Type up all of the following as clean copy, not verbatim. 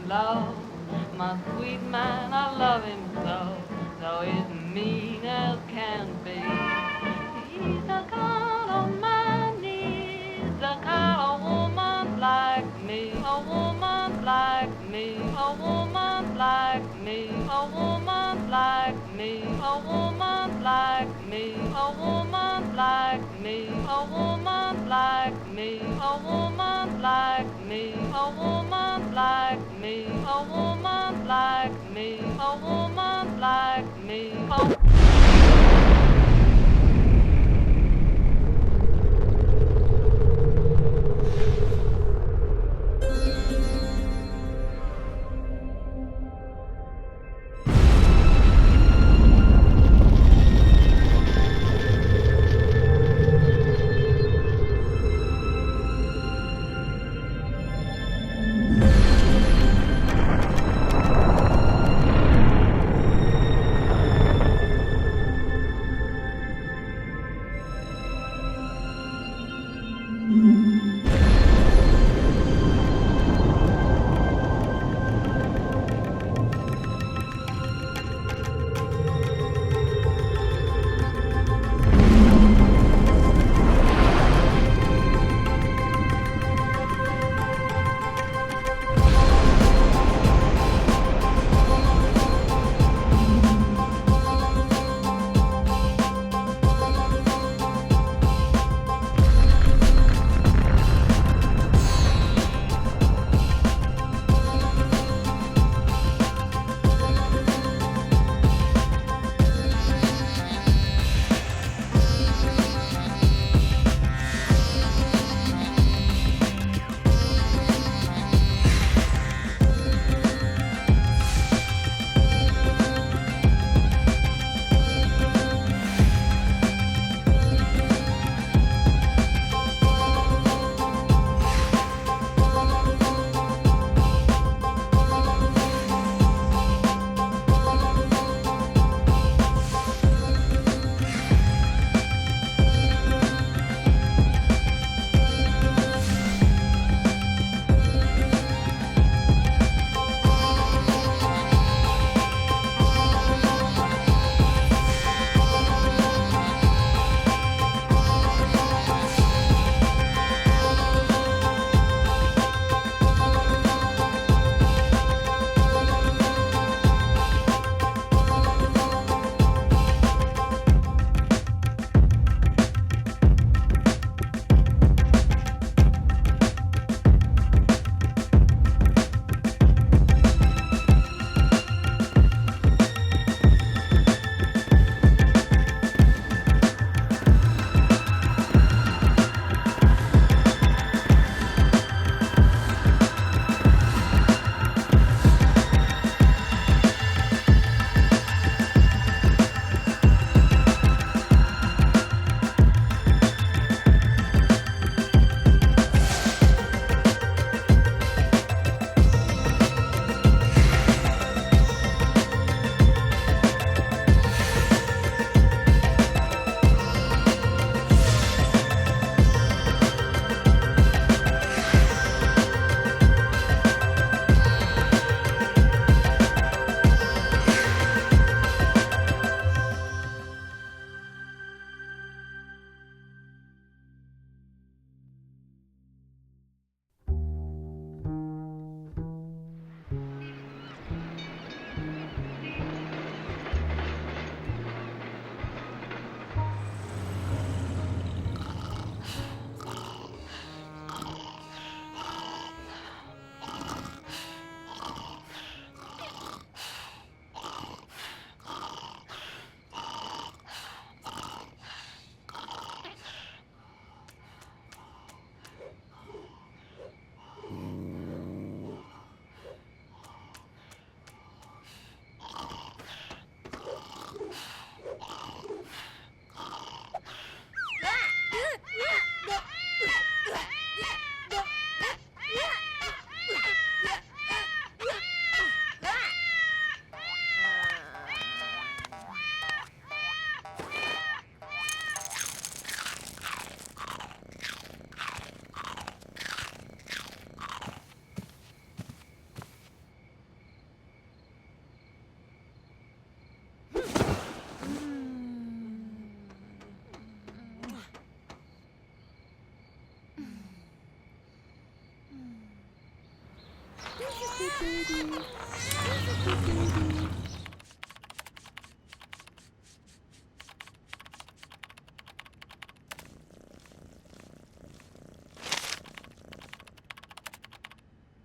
love. My sweet man, I love him so, so he's mean as can be. He's the kind of man needs, the kind of woman like me, a woman like me, a woman like me, a woman like me, a woman like me, a woman like me, a woman like me, a woman like me, a woman like me, a woman like me, a woman like me.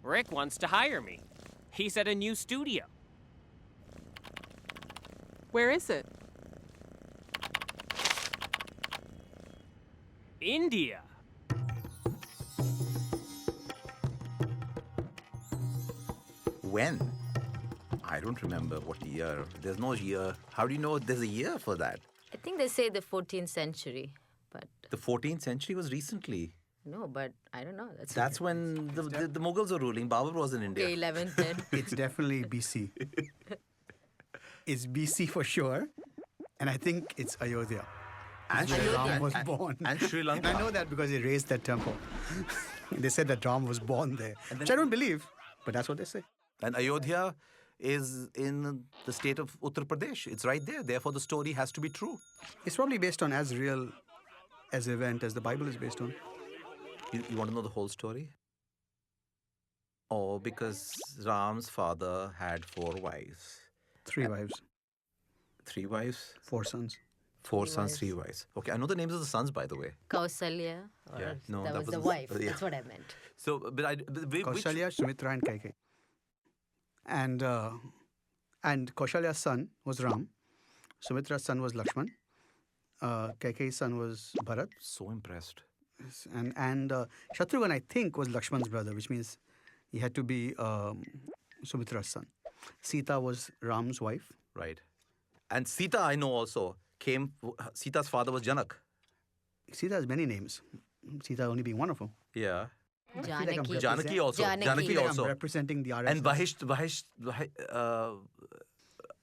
Rick wants to hire me. He's at a new studio. Where is it? India. When? I don't remember what year. There's no year. How do you know there's a year for that? I think they say the 14th century, but The 14th century was recently. no, but I don't know. That's when the Mughals were ruling. Babur was in India. okay, 11th then. It's definitely BC. It's BC for sure. And I think it's Ayodhya. And Where Sri- Ram and- was and- born. and Sri Lanka. And I know that because they raised that temple. They said that Ram was born there. Which I don't believe, but that's what they say. And Ayodhya is in the state of Uttar Pradesh. It's right there. Therefore, the story has to be true. It's probably based on as real as event as the Bible is based on. You want to know the whole story? Oh, because Ram's father had 4 wives. 3 wives, 3 wives? 4 sons. 4 sons, 3 wives. Okay, I know the names of the sons, by the way. Kausalya. Or Yeah, no, that that was was the the- wife. yeah. That's what I meant. So, which, Kaushalya, Sumitra, and Kaikeyi. And Kaushalya's son was Ram. Sumitra's son was Lakshman. Kaikeyi's son was Bharat. so impressed. And Shatrughan, I think, was Lakshman's brother, which means he had to be Sumitra's son. Sita was Ram's wife. Right. And Sita, I know also, Sita's father was Janak. Sita has many names. Sita only being one of them. Yeah. Janaki. Janaki also. Janaki. Janaki I'm also. representing the RSS. And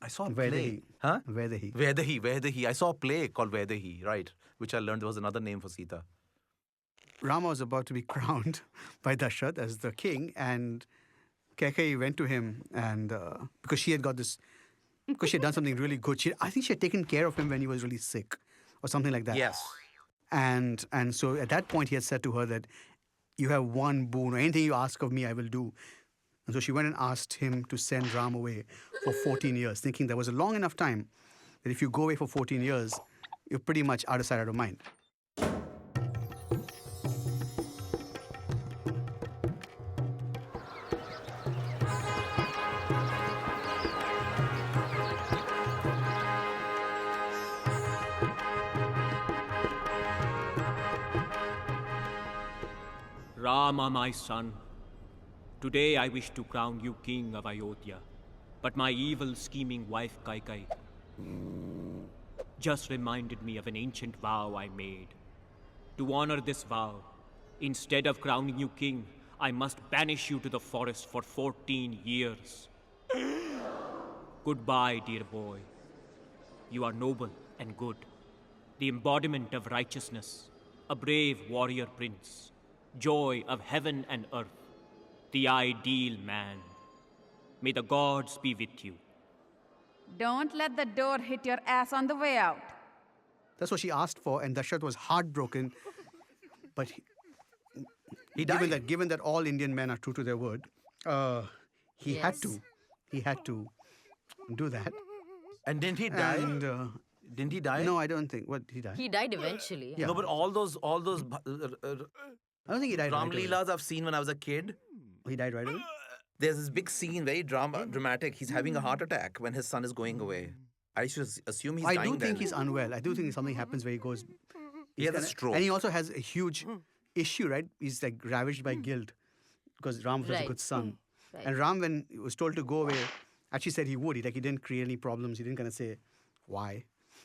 I saw a play. Vaidehi. Huh? Vaidehi. Vaidehi. I saw a play called Vaidehi, right? Which I learned was another name for Sita. Rama was about to be crowned by Dashrath as the king, and Kaikeyi went to him, and because she had got this, because she had done something really good. I think she had taken care of him when he was really sick, or something like that. Yes. And so at that point he had said to her that you have one boon, or anything you ask of me, I will do. And so she went and asked him to send Ram away for 14 years, thinking that was a long enough time that if you go away for 14 years, you're pretty much out of sight, out of mind. Rama, my son, today I wish to crown you king of Ayodhya, but my evil scheming wife Kaikeyi just reminded me of an ancient vow I made. To honor this vow, instead of crowning you king, I must banish you to the forest for 14 years. Goodbye, dear boy. You are noble and good, the embodiment of righteousness, a brave warrior prince, joy of heaven and earth, the ideal man. May the gods be with you. Don't let the door hit your ass on the way out. That's what she asked for, and Dashrath was heartbroken. But He died. given that all Indian men are true to their word, he had Yes. to. He had to do that. And didn't he die? And Didn't he die? no, I don't think. What, he died? He died eventually. Yeah. No, but all those I don't think he died Ram right away. Leelas I've seen when I was a kid. He died right away? There's this big scene, very dramatic. He's having a heart attack when his son is going away. I should assume he's I dying do think then. he's unwell. I do think something happens where he goes... He has a kinda- stroke. And he also has a huge issue, right? He's like ravaged by guilt because Ram was a Right. good son. Right. And Ram, when he was told to go away, actually said he would. He didn't create any problems. He didn't kind of say why.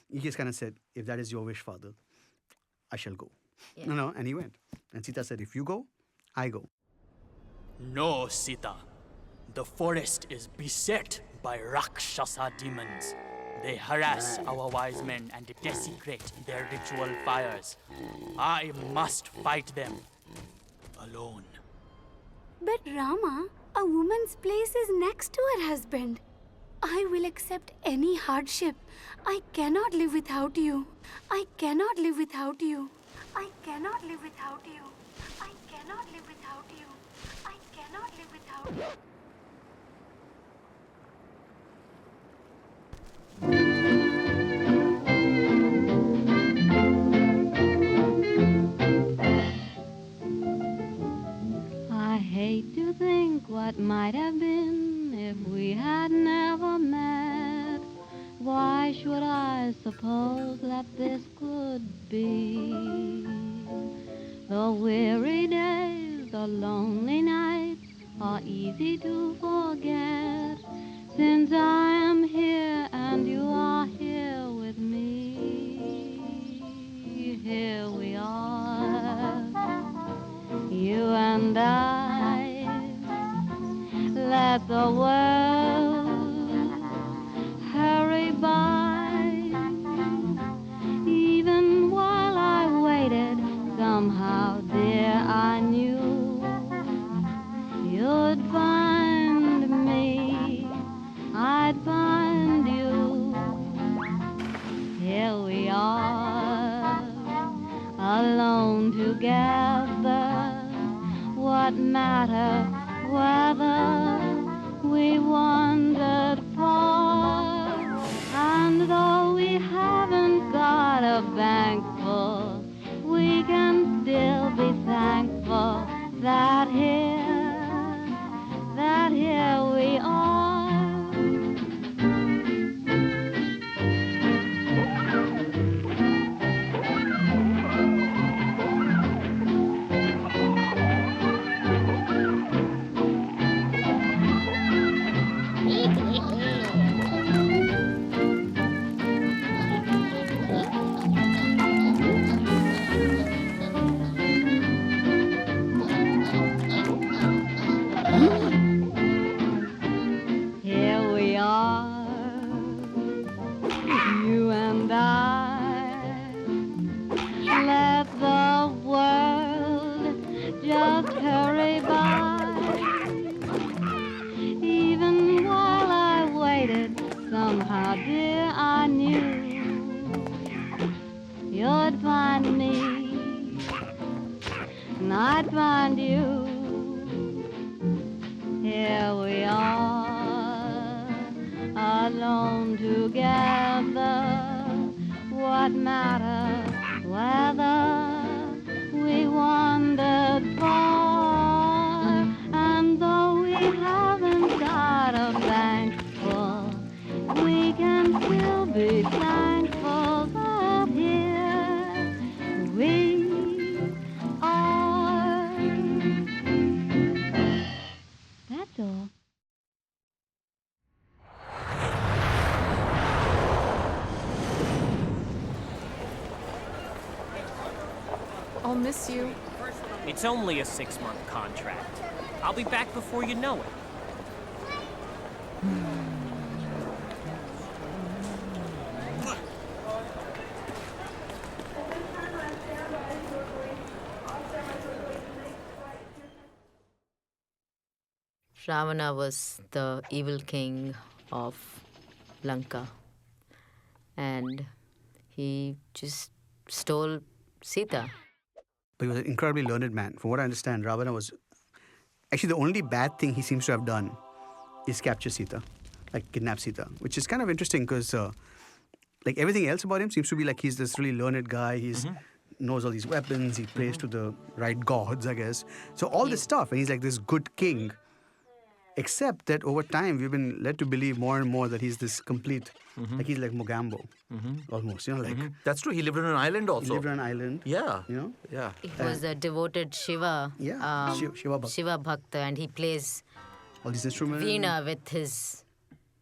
He just kind of said, if that is your wish, father, I shall go. Yeah. And he went. And Sita said, if you go, I go. No, Sita. The forest is beset by Rakshasa demons. They harass our wise men and desecrate their ritual fires. I must fight them alone. But Rama, a woman's place is next to her husband. I will accept any hardship. I cannot live without you. I cannot live without you. I cannot live without you. I cannot live without you. I cannot live without you. hate to think what might have been if we had never met. Why should I suppose that this could be? The weary days, the lonely nights are easy to forget, since I am here and you are here with me. Here we are, you and I. Let the world hurry by. Even while I waited, somehow, dear, I knew you'd find me, I'd find you. Here we are, alone together. What matter whether we wandered far? And though we haven't got a bank full, we can still be thankful that here we are. Here we are, you and I. Let the world just hurry by. Even while I waited, somehow, dear, I knew you'd find me, and I'd find you. Here we are, alone together. What matter whether we wandered far? And though we haven't got a bank full, we can still be thankful that here we are. That's all. I'll miss you. It's only a 6-month contract. I'll be back before you know it. Ravana was the evil king of Lanka, and he just stole Sita. But he was an incredibly learned man. From what I understand, Ravana was actually the only bad thing he seems to have done is capture Sita, like kidnap Sita, which is kind of interesting because like everything else about him seems to be like he's this really learned guy. He's knows all these weapons. He prays to the right gods, I guess. So all this stuff, and he's like this good king. Except that over time, we've been led to believe more and more that he's this complete, like he's like Mogambo, almost, you know, like. That's true. He lived on an island also. He lived on an island. Yeah. You know? Yeah. He was a devoted Shiva, Shiva Bhakta. Shiva Bhakta, and he plays All these instruments. veena with his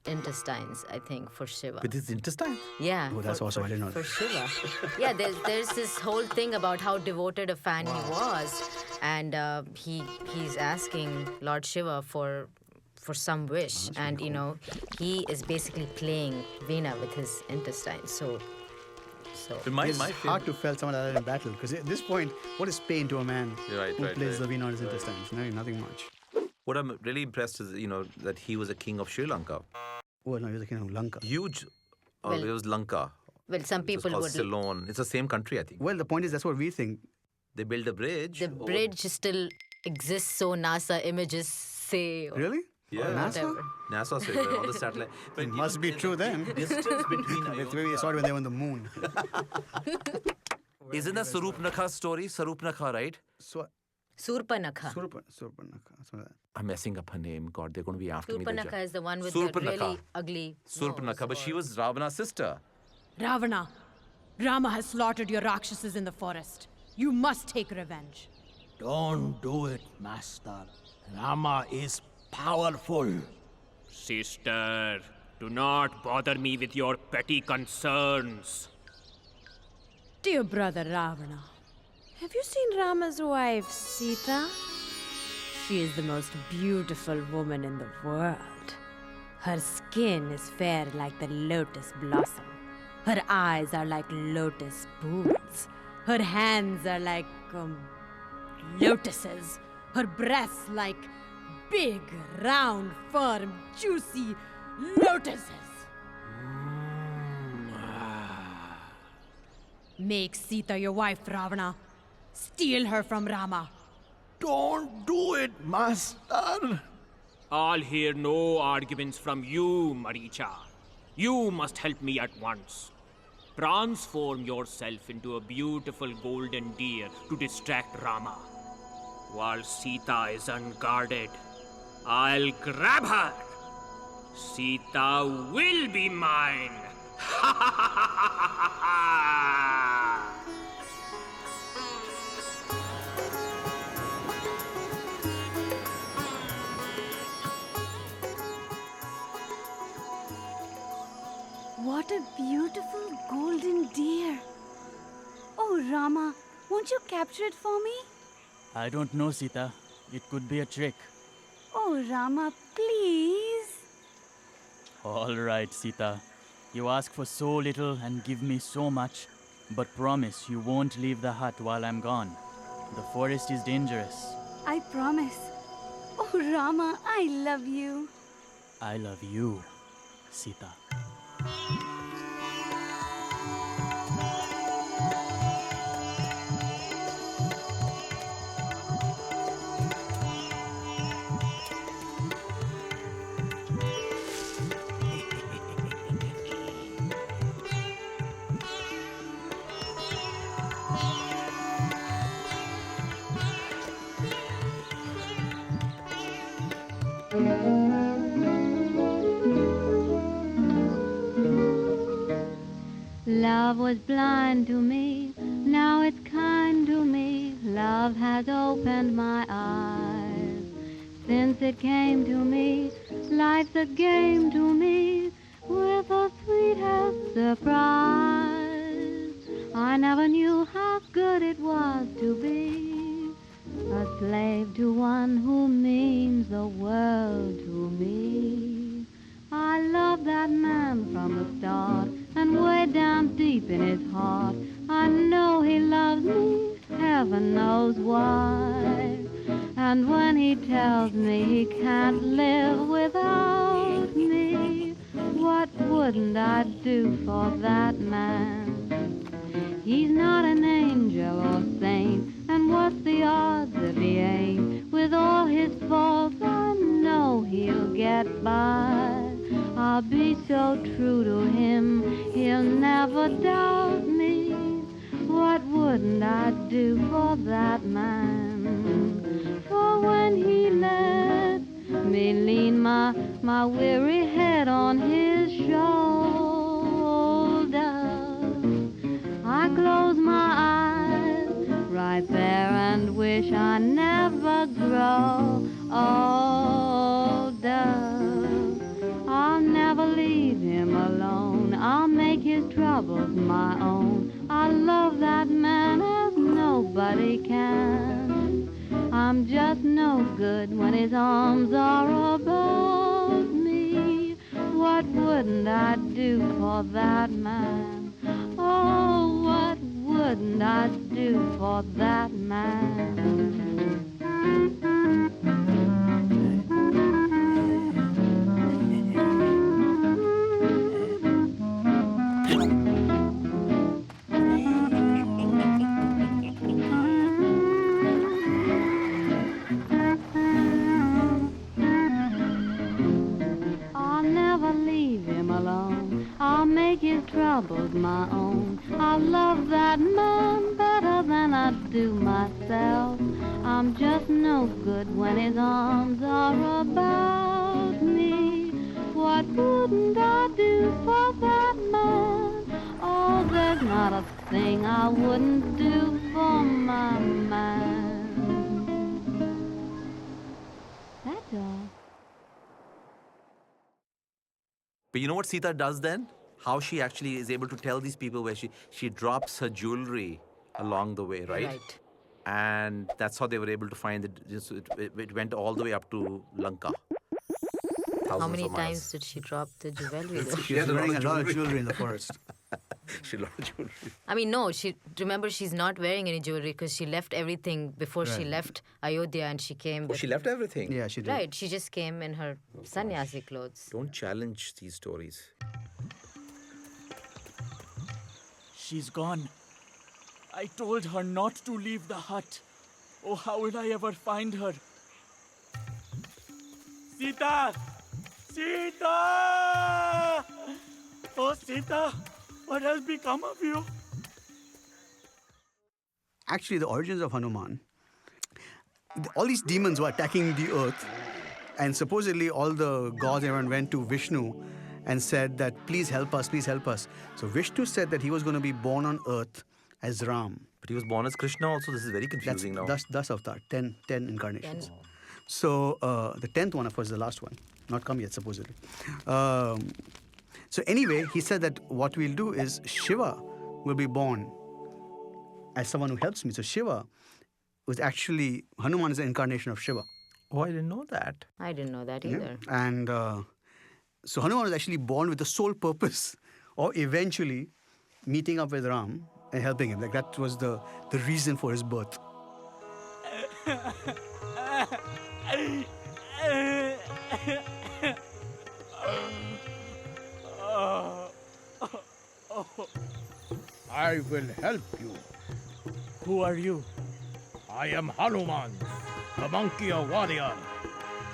intestines, I think, for Shiva. With his intestine? Yeah. Oh, that's awesome. I didn't know For that. Shiva. Yeah, there's this whole thing about how devoted a fan he was, and he's asking Lord Shiva for some wish, and you know he is basically playing veena with his intestines. So It's hard to feel someone like that in battle because at this point, what is pain to a man who plays the veena on his intestines? Nothing much. What I'm really impressed is, that he was a king of Sri Lanka. Oh no, he was the king of Lanka. Huge. Well- It was Lanka. well, some It people was called would. Ceylon. It's the same country, I think. Well, the point is that's what we think. They built a bridge. The bridge still exists, so NASA images say. or Really? Yeah. NASA? whatever. NASA said on the satellite. But Must be true then. Distance between. Maybe we saw it when they were on the moon. Isn't that Sarupnakha's story? Sarupnakha, right? So Surpanakha. Surpanakha. So that. I'm messing up her name. God, they're going to be after me. Surpanakha is the one with the really ugly Surpanakha, nose, but she was Ravana's sister. Ravana, Rama has slaughtered your Rakshasas in the forest. You must take revenge. Don't do it, Master. Rama is powerful. Sister, do not bother me with your petty concerns. Dear brother Ravana, have you seen Rama's wife, Sita? She is the most beautiful woman in the world. Her skin is fair like the lotus blossom. Her eyes are like lotus pools. Her hands are like, lotuses. Her breasts like big, round, firm, juicy lotuses. Make Sita your wife, Ravana. Steal her from Rama. Don't do it, Master. I'll hear no arguments from you, Maricha. You must help me at once. Transform yourself into a beautiful golden deer to distract Rama. While Sita is unguarded, I'll grab her. Sita will be mine. What a beautiful golden deer. Oh, Rama, won't you capture it for me? I don't know, Sita. It could be a trick. Oh, Rama, please. All right, Sita. You ask for so little and give me so much, but promise you won't leave the hut while I'm gone. The forest is dangerous. I promise. Oh, Rama, I love you. I love you, Sita. Love was blind to me, now it's kind to me. Love has opened my eyes. Since it came to me, life's a game to me, with the sweetest surprise. I never knew how good it was to be a slave to one who means the world to me. I love that man from the start, and way down deep in his heart, I know he loves me, heaven knows why. And when he tells me he can't live without me, what wouldn't I do for that man? He's not an angel or saint, and what's the odds if he ain't? With all his faults, I know he'll get by. I'll be so true to him, he'll never doubt me. What wouldn't I do for that man? For when he let me lean my weary head on his shoulder, I close my eyes right there and wish I never grow older. I'll never leave him alone. I'll make his troubles my own. I love that man as nobody can. I'm just no good when his arms are about me. What wouldn't I do for that man? Oh, what wouldn't I do for that man? I'll make his troubles my own. I'll love that man better than I I do myself? I'm just no good when his arms are about me. What wouldn't I do for that man? Oh, there's not a thing I wouldn't do for my man. That's all. But you know what Sita does then? How she actually is able to tell these people where she drops her jewelry along the way, right? Right. And that's how they were able to find it. It went all the way up to Lanka. How Thousands many of miles. times did she drop the jewelry though? She was wearing a lot of jewelry in the forest. She had a lot of jewelry. I mean, no, remember she's not wearing any jewelry because she left everything before she Right. left Ayodhya and she came. Oh, she left everything. Yeah, she did. Right, she just came in her sannyasi clothes. Don't challenge these stories. She's gone. I told her not to leave the hut. Oh, how will I ever find her? Sita! Sita! Oh, Sita, what has become of you? Actually, the origins of Hanuman, all these demons were attacking the earth, and supposedly all the gods, everyone went to Vishnu and said that, please help us, please help us. So Vishnu said that he was going to be born on earth as Ram. But he was born as Krishna also. This is very confusing now. That's avatar, 10 incarnations. So the 10th one, of course, is the last one. Not come yet, supposedly. So anyway, he said that what we'll do is Shiva will be born as someone who helps me. So Shiva was actually, Hanuman is an incarnation of Shiva. Oh, I didn't know that. I didn't know that either. And so Hanuman was actually born with the sole purpose of eventually meeting up with Ram and helping him. Like that was the reason for his birth. I will help you. Who are you? I am Hanuman, the monkey warrior,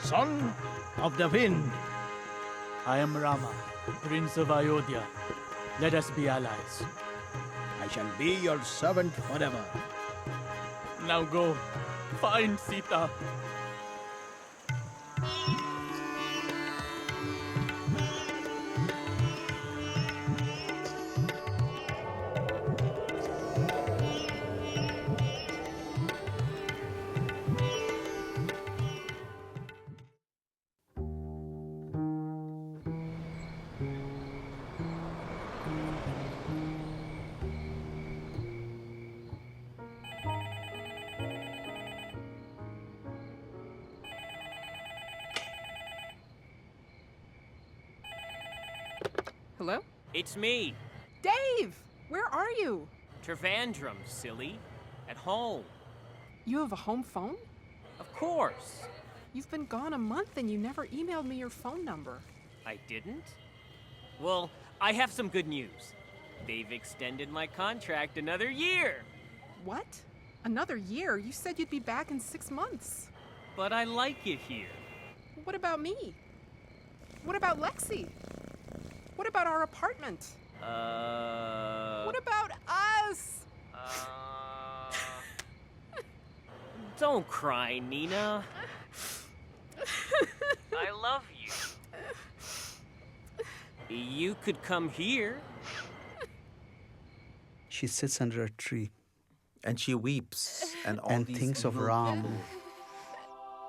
son of the wind. I am Rama, Prince of Ayodhya. Let us be allies. I shall be your servant forever. Now go, find Sita. Hello? It's me, Dave! Where are you? Trivandrum, silly. At home. You have a home phone? Of course. You've been gone a month and you never emailed me your phone number. I didn't? Well, I have some good news. They've extended my contract another year. What? Another year? You said you'd be back in 6 months. But I like it here. What about me? What about Lexi? What about our apartment? What about us? Don't cry, Nina. I love you. You could come here. She sits under a tree And she weeps. And all and these thinks of evil Ram people.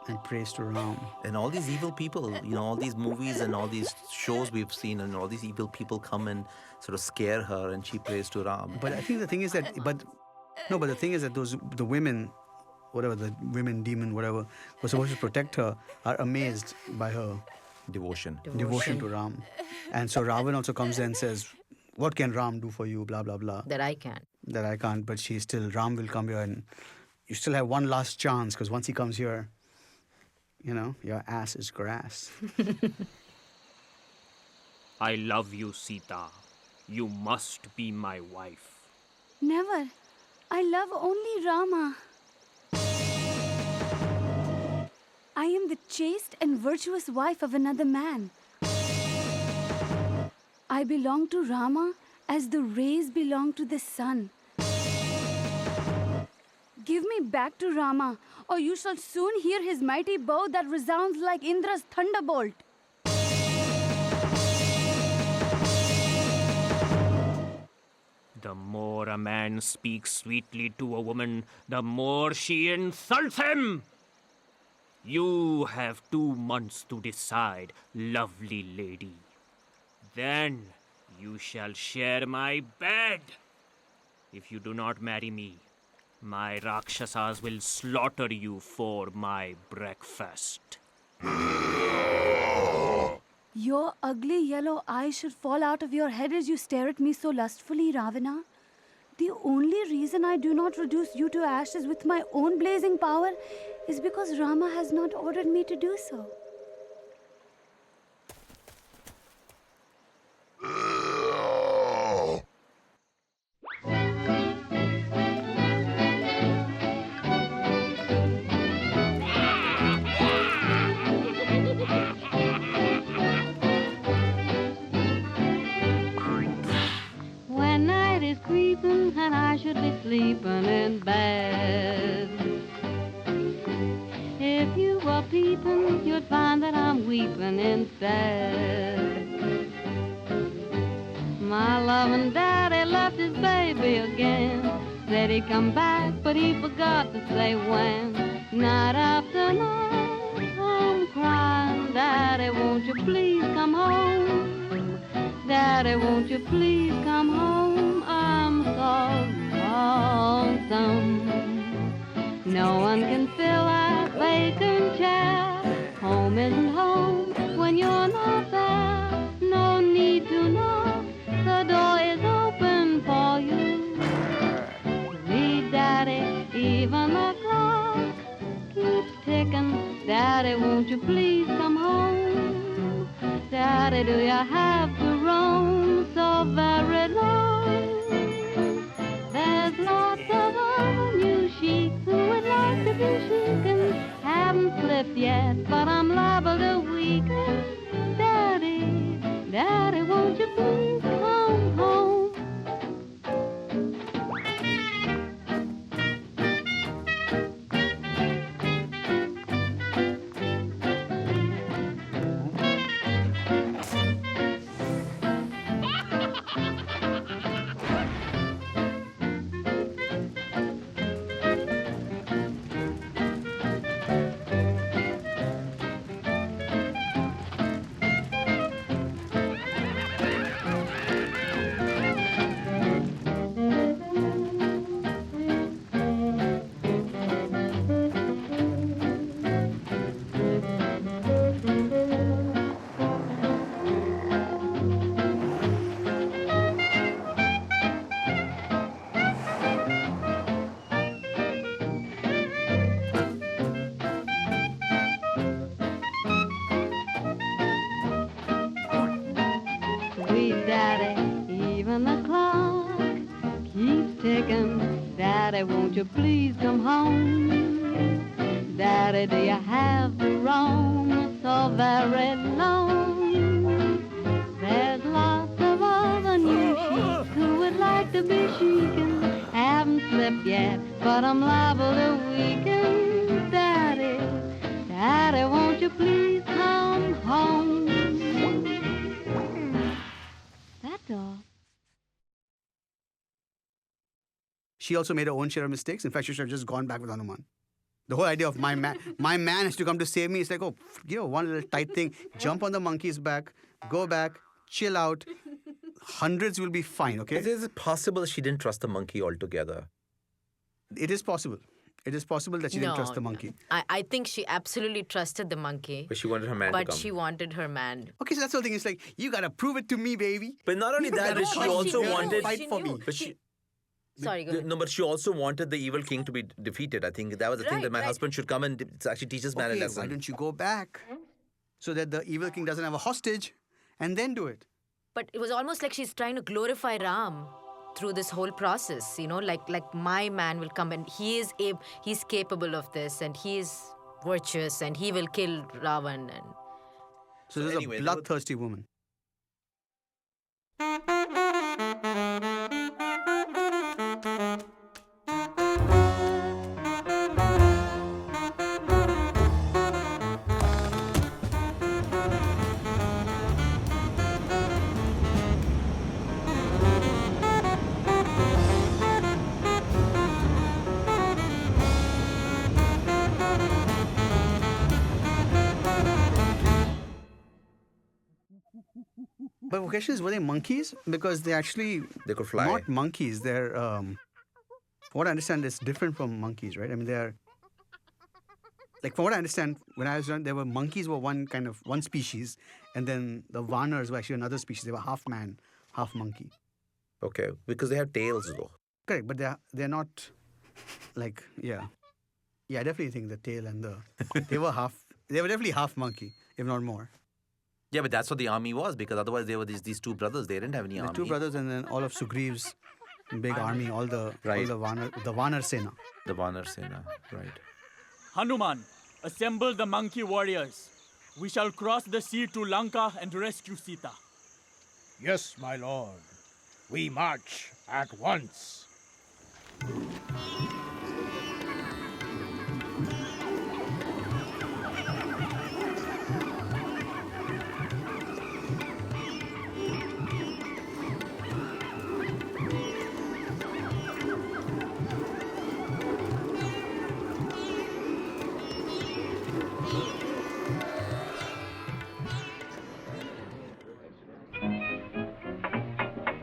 and prays to Ram. And all these evil people, all these movies and all these shows we've seen, and all these evil people come and sort of scare her, and she prays to Ram. But I think the thing is that, but the thing is that the women, whatever, the women, demon, whatever, were supposed to protect her, are amazed by her Devotion. devotion to Ram. And so Ravan also comes there and says, what can Ram do for you, blah, blah, blah. That I can. That I can't, but Ram will come here and you still have one last chance, because once he comes here, your ass is grass. I love you, Sita. You must be my wife. Never. I love only Rama. I am the chaste and virtuous wife of another man. I belong to Rama as the rays belong to the sun. Give me back to Rama, or you shall soon hear his mighty bow that resounds like Indra's thunderbolt. The more a man speaks sweetly to a woman, the more she insults him. You have 2 months to decide, lovely lady. Then you shall share my bed. If you do not marry me, my Rakshasas will slaughter you for my breakfast. Your ugly yellow eyes should fall out of your head as you stare at me so lustfully, Ravana. The only reason I do not reduce you to ashes with my own blazing power is because Rama has not ordered me to do so. When night is creeping and I should be sleeping in bed, if you were peeping, you'd find that I'm weeping instead. My loving daddy left his baby again. Said he'd come back, but he forgot to say when. Night after night, I'm crying, Daddy, won't you please come home? Daddy, won't you please come home? I'm so lonesome. No one can fill that vacant chair. Home isn't home when you're not there. No need to knock, the door is open for you. Read, Daddy, even the clock keeps ticking. Daddy, won't you please come home? Daddy, do you have to roam so very long? There's lots of other new sheep who would like to be chic. Haven't slipped yet, but I'm liable to weaken. Daddy, Daddy, won't you please come home? Sweet Daddy, even the clock keeps ticking. Daddy, won't you please come home? Daddy, do you have to roam so very long? There's lots of other new sheep who would like to be chic and haven't slipped yet, but I'm liable to weaken. Daddy, Daddy, won't you please come home? That's all. She also made her own share of mistakes. In fact, she should have just gone back with Hanuman. The whole idea of my man has to come to save me. It's like, oh, one little tight thing. Jump on the monkey's back, go back, chill out. Hundreds will be fine, okay? Is it possible she didn't trust the monkey altogether? It is possible. It is possible that she didn't trust the monkey. I think she absolutely trusted the monkey. But she wanted her man to But come. she wanted her man. Okay, so that's the whole thing. It's like, you gotta prove it to me, baby. But not only that, but she also wanted... Fight for me. But she... Sorry, go ahead. No, but she also wanted the evil king to be defeated. I think that was the thing, that my husband should come and actually teach his man a Okay, lesson. why don't you go back so that the evil king doesn't have a hostage and then do it? But it was almost like she's trying to glorify Ram through this whole process, like my man will come and he's capable of this and he is virtuous and he will kill Ravan. And So this is a bloodthirsty woman. But the question is, were they monkeys? Because they actually They could fly. not monkeys. They're what I understand is different from monkeys, right? I mean, they're like from what I understand, when I was young, there were monkeys were one species, and then the Vanars were actually another species. They were half man, half monkey. Okay, because they have tails though. Correct, but they're not like I definitely think the tail and they were definitely half monkey, if not more. Yeah, but that's what the army was, because otherwise they were these two brothers. They didn't have any The army. two brothers and then all of Sugriev's big army, all the Vanar Sena. The Vanar Sena, right. Hanuman, assemble the monkey warriors. We shall cross the sea to Lanka and rescue Sita. Yes, my lord. We march at once.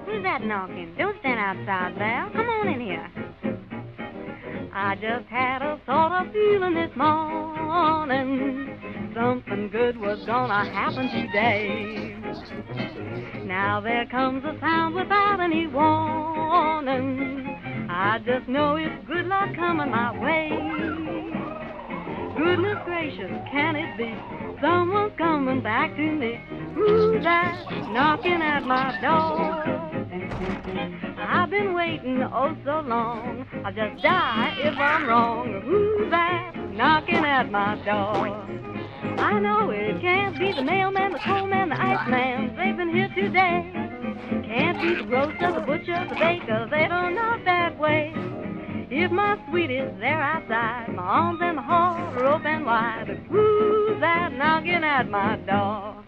Who's that knocking? Don't stand outside there. Come on in here. I just had a sort of feeling this morning something good was gonna happen today. Now there comes a sound without any warning. I just know it's good luck coming my way. Goodness gracious, can it be? Someone's coming back to me. Who's that knocking at my door? I've been waiting oh so long. I'll just die if I'm wrong. Who's that knocking at my door? I know it can't be the mailman, the coalman, the iceman. They've been here today. Can't be the grocer, the butcher, the baker. They don't knock that way. If my sweet is there outside, my arms and my heart are open wide. Who's that knocking at my door?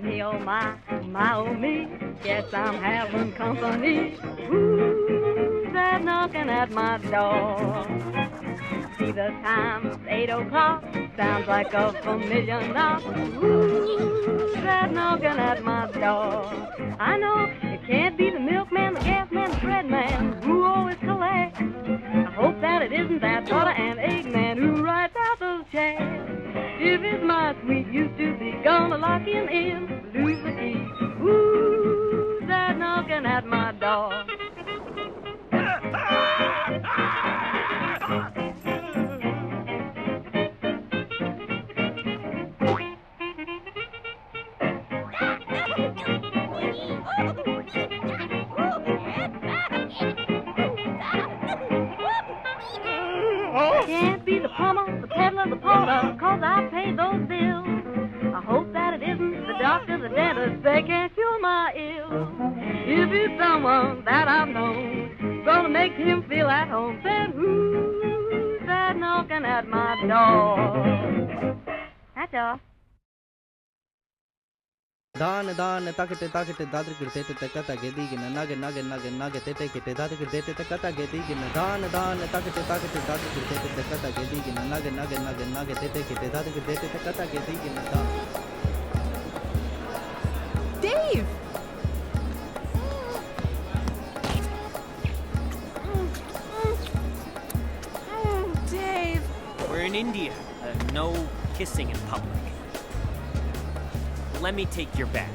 Me oh my oh me, guess I'm having company. Who's that knocking at my door? See the time, it's 8 o'clock, sounds like a familiar knock. Who's that knocking at my door? I know it can't be the milkman, the gas man, the bread man, who always collects. I hope that it isn't that butter and egg man who writes out those checks. If it's my sweet used to be gonna lock him in, lose the key. Who's that knocking at my door? Can't be the plumber, the peddler, the porter, 'cause I paid those bills. I hope that it isn't the doctor, the dentist, they can't cure my ill. If it's someone that I've known, gonna make him feel at home, then who's that knocking at my door? That's all. दान दान ताकते ताकते दादर करते ते कता गेदी गिन नागे नागे नागे नागे ते केते दादर करते ते कता गेदी गिन दान दान ताकते ताकते दादर करते ते कता गेदी गिन नागे नागे नागे नागे ते केते दादर करते ते कता गेदी गिन दान Dave! Dave! We're in India. No kissing in public. Let me take your bag.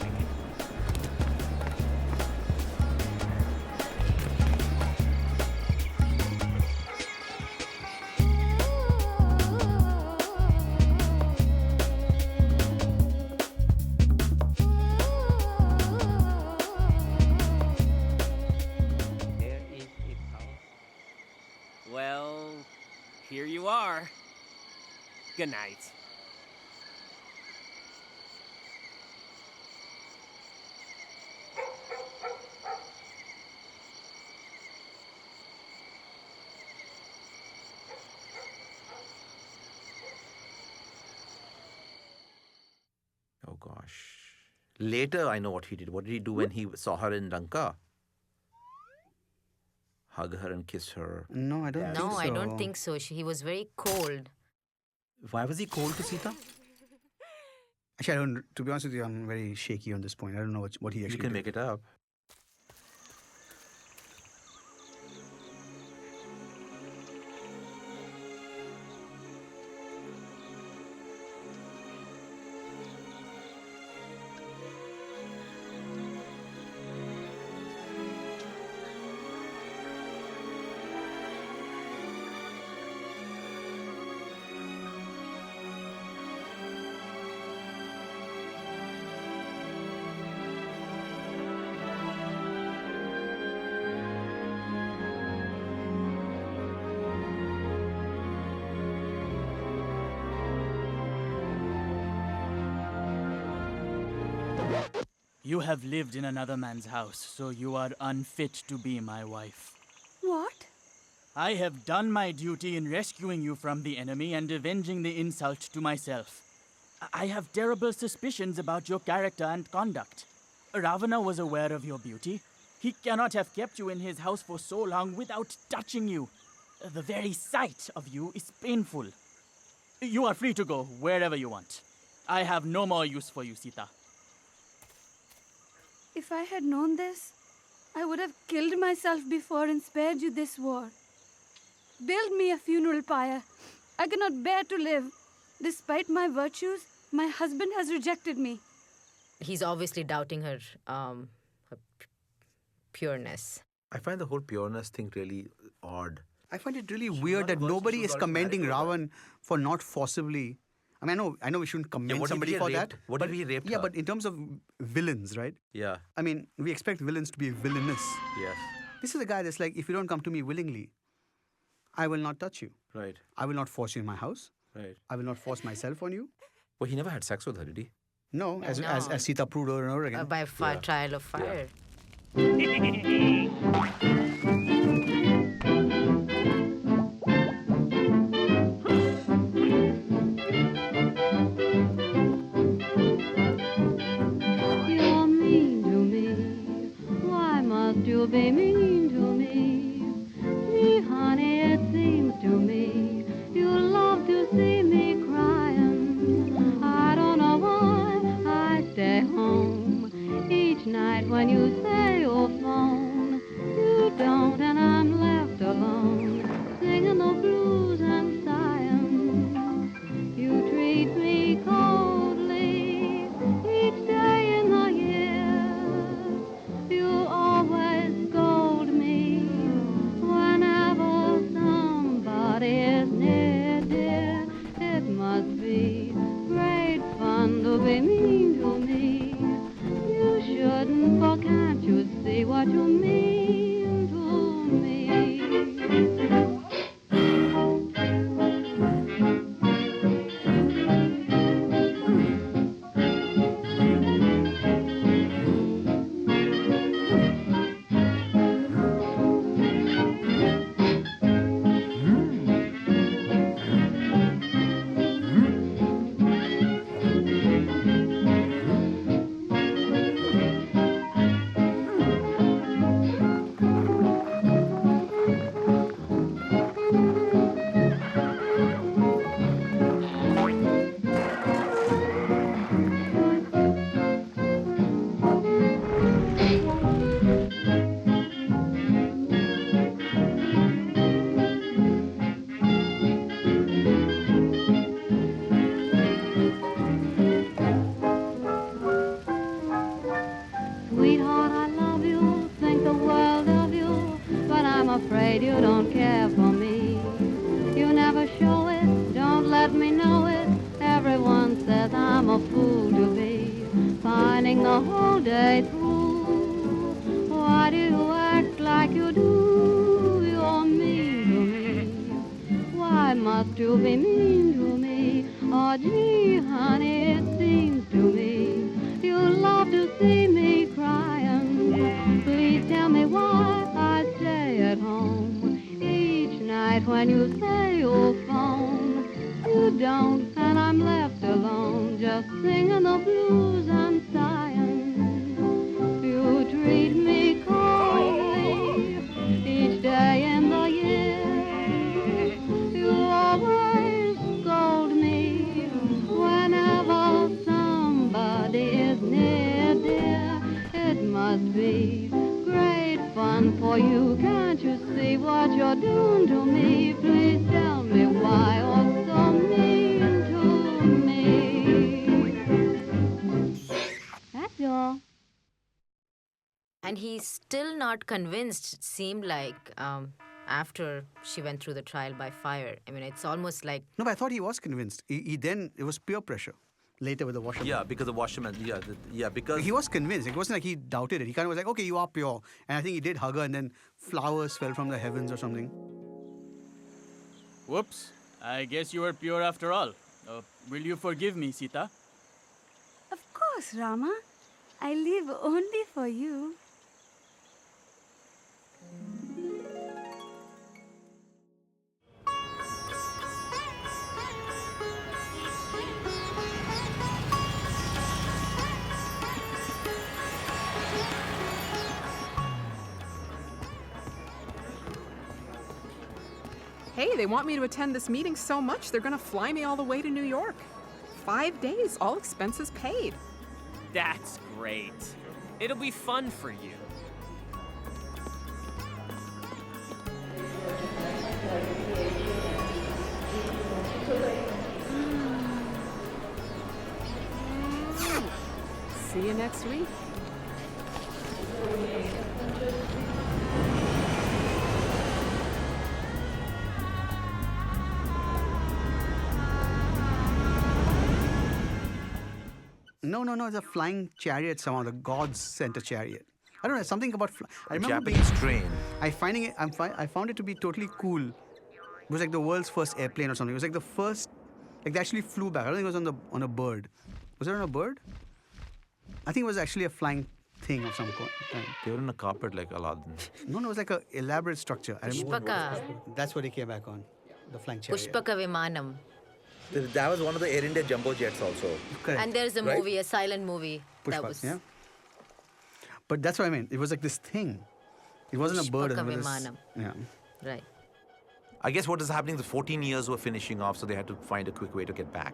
here you are. Good night. Oh gosh. Later, I know what he did. What did he do when he saw her in Lanka? Hug her and kiss her. No, I don't think so. No, I don't think so. He was very cold. Why was he cold to Sita? Actually, I don't. To be honest with you, I'm very shaky on this point. I don't know what he actually. You can did. make it up. You have lived in another man's house, so you are unfit to be my wife. What? I have done my duty in rescuing you from the enemy and avenging the insult to myself. I have terrible suspicions about your character and conduct. Ravana was aware of your beauty. He cannot have kept you in his house for so long without touching you. The very sight of you is painful. You are free to go wherever you want. I have no more use for you, Sita. If I had known this, I would have killed myself before and spared you this war. Build me a funeral pyre. I cannot bear to live. Despite my virtues, my husband has rejected me. He's obviously doubting her, her pureness. I find the whole pureness thing really odd. I find it really weird that nobody is commending Ravan for not forcibly. I mean, I know we shouldn't commend somebody for that. What if he raped her? Yeah, but in terms of villains, right? Yeah. I mean, we expect villains to be villainous. Yes. This is a guy that's like, if you don't come to me willingly, I will not touch you. Right. I will not force you in my house. Right. I will not force myself on you. Well, he never had sex with her, did he? No, as Sita proved over and over again. By trial of fire. You be mean to me. See, honey, it seems to me you love to see me crying. I don't know why I stay home each night when you say you'll phone. You don't, and I'm left alone, singing the blues and sighing. You treat me coldly each day in the year. You always scold me whenever somebody is near, dear. It must be great fun to be mean to me. You shouldn't, for can't you see what you mean to me? Sweetheart, I love you, think the world of you, but I'm afraid you don't care for me. You never show it, don't let me know it. Everyone says I'm a fool to be pining the whole day through. Why do you act like you do? You're mean to me. Why must you be mean to me? Oh, gee, honey, it seems to me you love to see me crying. Please tell me why I stay at home each night when you say you'll phone. You don't, and I'm left alone, just singing the blues and sighing. You treat me coldly each day in the year. You always scold me whenever somebody is near, dear. It must be great fun for you. Can't you see what you're doing to me? Please tell me why you're so mean to me. That's all. And he's still not convinced, it seemed like, after she went through the trial by fire. I mean, it's almost like... No, but I thought he was convinced. He then, it was peer pressure later with the washerman. Yeah, because the washerman, because... He was convinced. It wasn't like he doubted it. He kind of was like, okay, you are pure. And I think he did hug her and then flowers fell from the heavens or something. Whoops. I guess you were pure after all. Will you forgive me, Sita? Of course, Rama. I live only for you. Hey, they want me to attend this meeting so much, they're gonna fly me all the way to New York. 5 days, all expenses paid. That's great. It'll be fun for you. See you next week. No, it's a flying chariot somehow. The gods sent a chariot. I don't know, something about... I remember Japanese train. I found it to be totally cool. It was like the world's first airplane or something. It was like the first... Like they actually flew back. I don't think it was on a bird. Was it on a bird? I think it was actually a flying thing of some kind. They were in a carpet like Aladdin. No, it was like an elaborate structure. Pushpaka. That's what he came back on. The flying chariot. Pushpaka Vimanam. That was one of the Air India jumbo jets also. Correct. And there's a movie, a silent movie. That Pushpa, was... yeah. But that's what I mean. It was like this thing. It wasn't a bird. Pushpaka It was Vimanam. yeah. Right. I guess what is happening, the 14 years were finishing off, so they had to find a quick way to get back.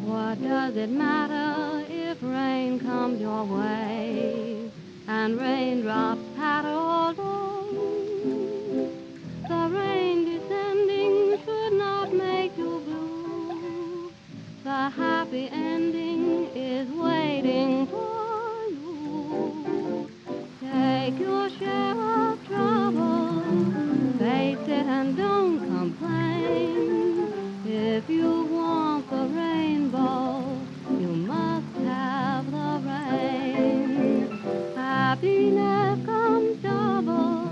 What does it matter if rain comes your way and raindrops patter all day? The rain descending should not make you blue. The happy ending is waiting for you. Take your share of trouble, face it and don't complain. If you want the rainbow, you must have the rain. Happiness comes double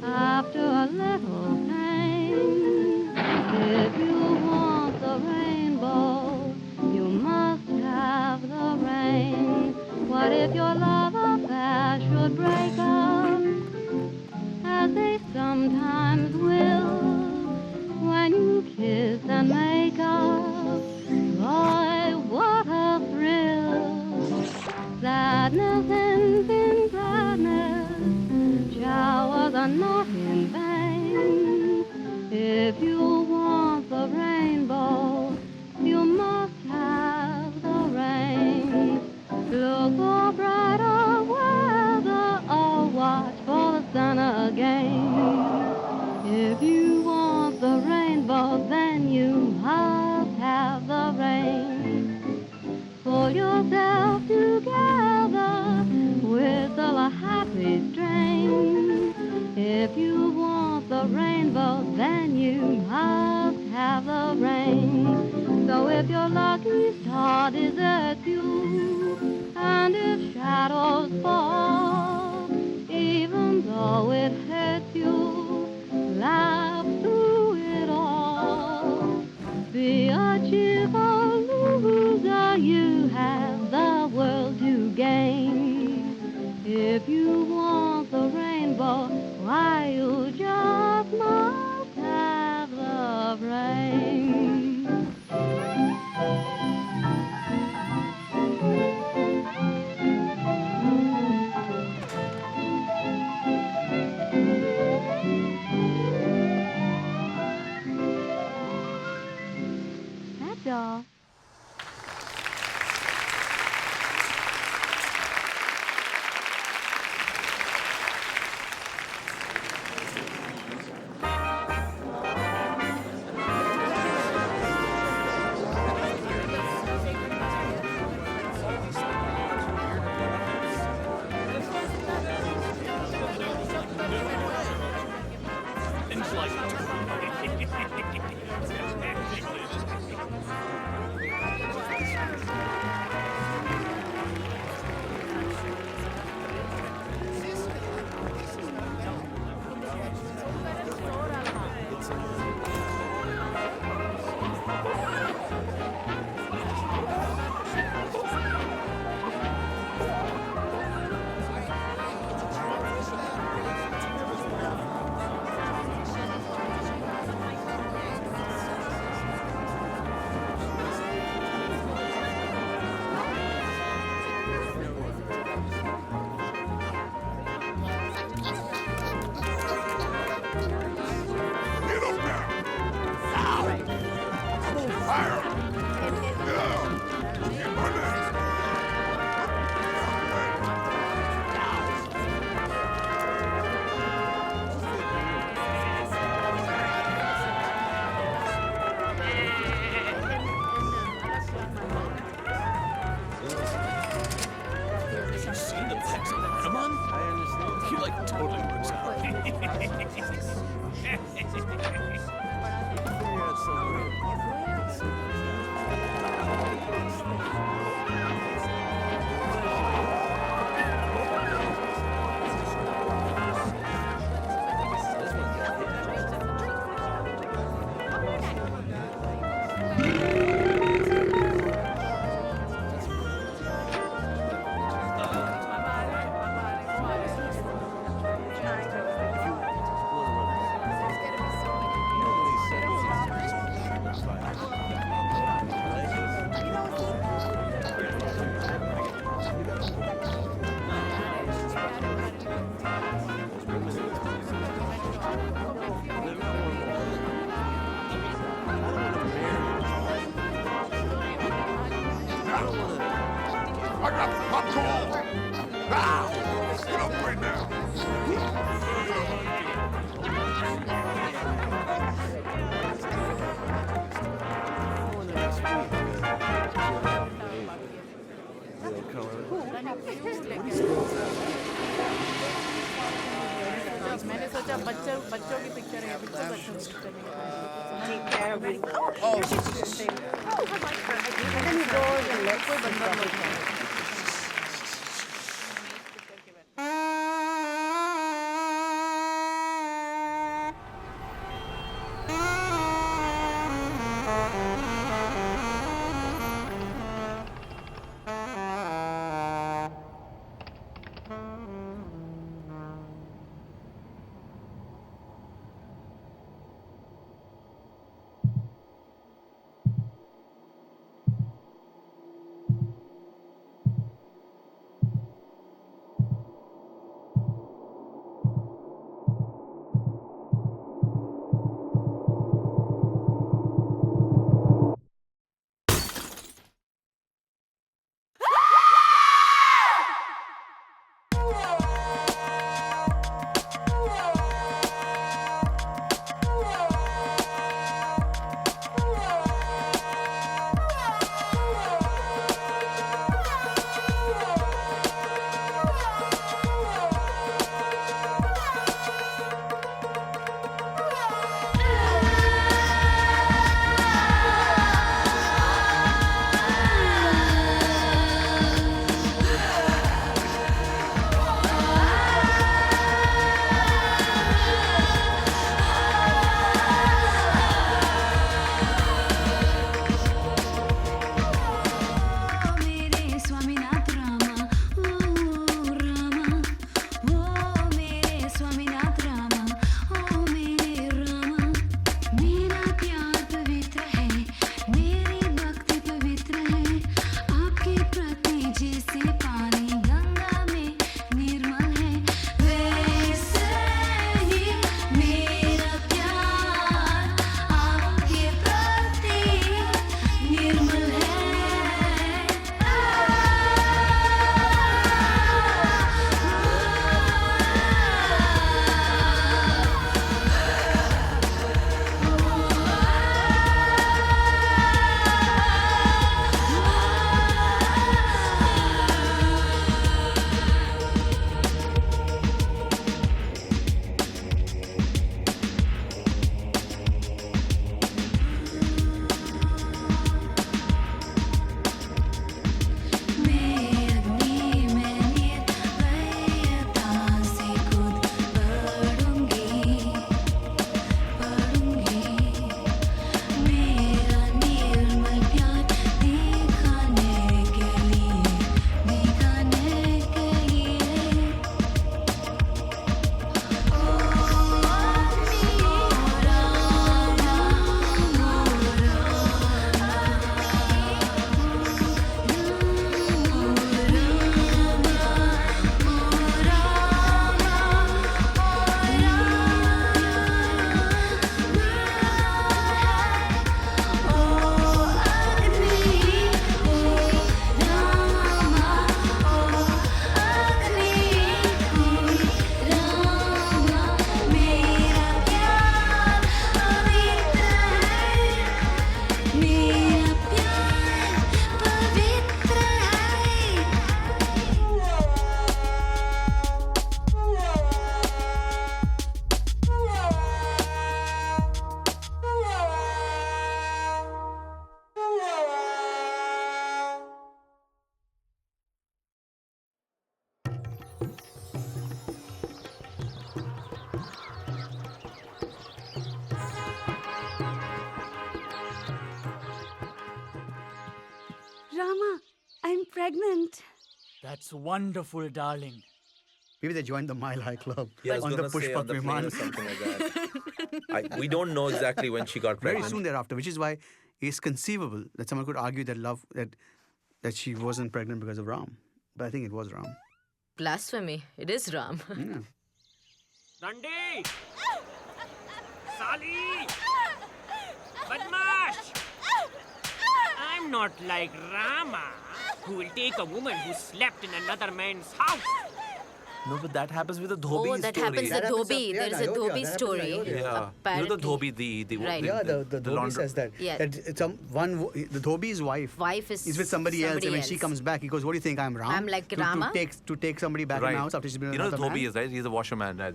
after a little pain. If you want the rainbow, you must have the rain. What if your love affair should break up, as they sometimes will, when you kiss and make up? Boy, what a thrill! Sadness ends in gladness, showers are not in vain. If you want the rainbow, you must have the rain. Look for brighter weather or watch for the sun again. If you want the rainbow, then you must have the rain. Pull yourself together, whistle a happy strain. If rainbow, then you must have the rain. So if your lucky star deserts you, and if shadows fall, even though it hurts you, laugh through it all. Be a cheerful loser, you have the world to gain. If you want the rainbow, why you just must have the rain. That's all. मैंने सोचा बच्चों बच्चों की picture है बिल्कुल बच्चों की picture Take care of it. Oh, and then he goes and lets कोई बंदा himself बोलता है Rama, I'm pregnant. That's wonderful, darling. Maybe they joined the Mile High Club Yeah, I was on the gonna say on Pushpak the plane or Viman. something like that. We don't know exactly when she got Very pregnant. soon thereafter, which is why it's conceivable that someone could argue that she wasn't pregnant because of Ram. But I think it was Ram. Blasphemy. It is Ram. Yeah. Randi! Sali! Badmash! I'm not like Rama, who will take a woman who slept in another man's house. No, but that happens with the Dhobi Oh, that story. happens the Dhobi. There is a Dhobi story. Yeah. You know Apparently. the Dhobi, the Right. Yeah, the Dhobi says that. Yeah. That the Dhobi's wife is with somebody else, and when she else. comes back, he goes, "What do you think? I'm Ram? I'm like Rama?" To take somebody back in Right. the house after she's been with You know the another Dhobi man. is, right? He's a washerman. Right?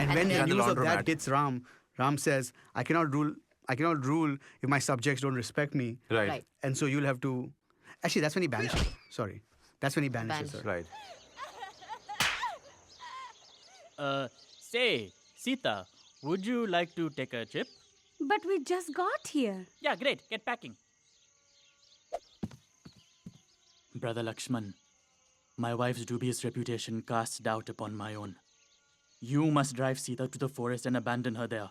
And when the then- news of that laundromat. hits Ram, Ram says, I cannot rule if my subjects don't respect me. Right. And so you'll have to. Actually, that's when he banishes her. Sorry. That's when he banishes her. Right. Say, Sita, would you like to take a trip? But we just got here. Yeah, great. Get packing. Brother Lakshman, my wife's dubious reputation casts doubt upon my own. You must drive Sita to the forest and abandon her there.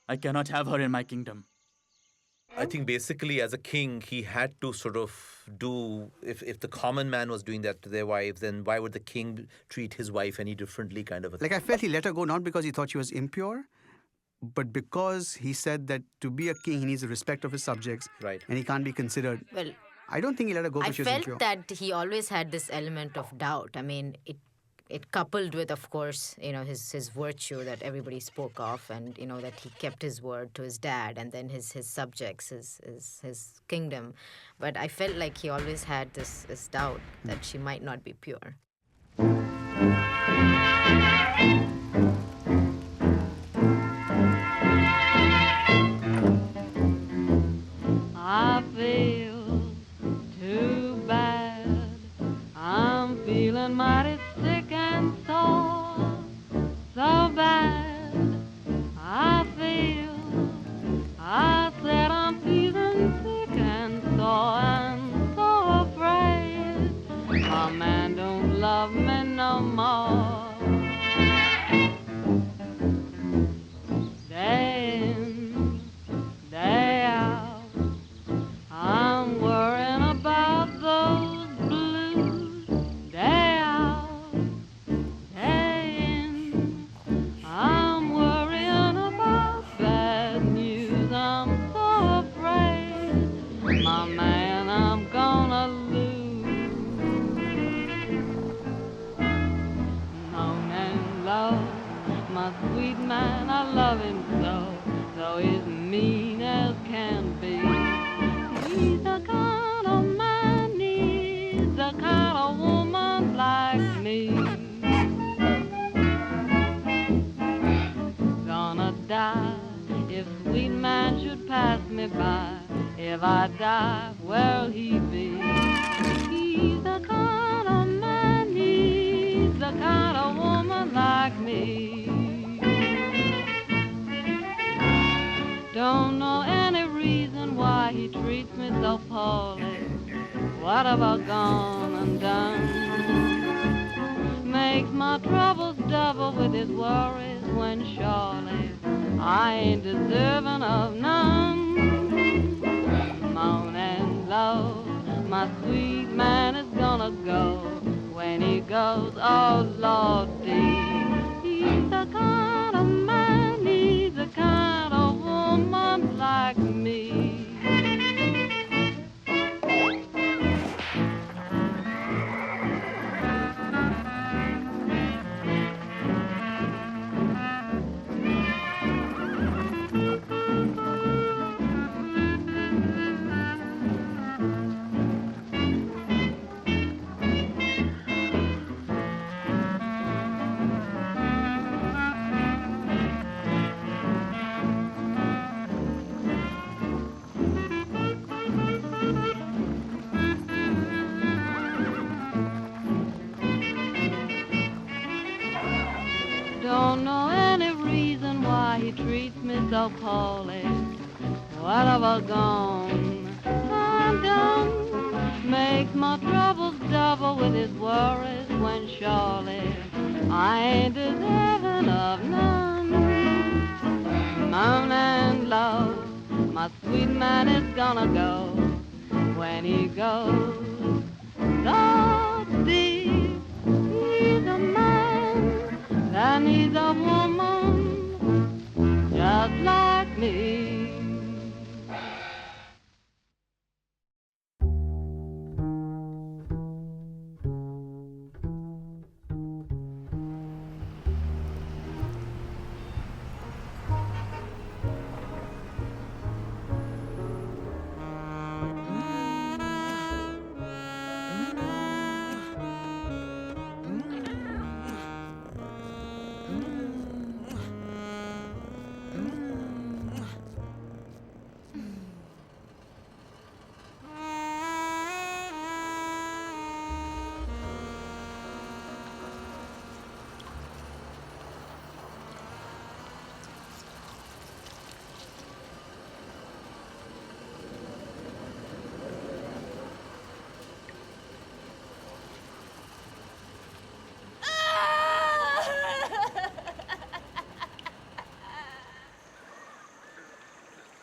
I cannot have her in my kingdom. I think basically as a king, he had to sort of do, if the common man was doing that to their wives, then why would the king treat his wife any differently kind of a thing? Like, I felt he let her go not because he thought she was impure, but because he said that to be a king, he needs the respect of his subjects. Right. And he can't be considered. Well, I don't think he let her go I because she was felt impure. that he always had this element of doubt. I mean, it coupled with, of course, his virtue that everybody spoke of, and that he kept his word to his dad, and then his subjects, his kingdom. But I felt like he always had this doubt that she might not be pure. I feel too bad. I'm feeling mighty sick and sore. So bad. I said I'm feeling sick and sore and so afraid. My man don't love me no more. Day in, day out, I'm worrying about those blues. Day out, day in, I'm worrying about bad news. I'm so afraid, my man, I'm gonna lose. Moan and love, my sweet man, I love him so. Though he's mean as can be. He's the kind of man needs the kind of woman like me. Gonna die if sweet man should pass me by. If I die, where'll he be? He's the kind of man needs the kind of woman like me. Don't know any reason why he treats me so poorly. What have I gone and done? Makes my troubles double with his worries when surely I ain't deserving of none. Moan and love, my sweet man is gonna go. When he goes, oh Lordy, he's the kind of man, he's the kind of woman like me. Don't know any reason why he treats me so poorly. What have I gone and done? makes my troubles double with his worries when surely I ain't deserving of none. Moan and love, my sweet man is gonna go. When he goes, so deep, he's a man that needs a woman just like me.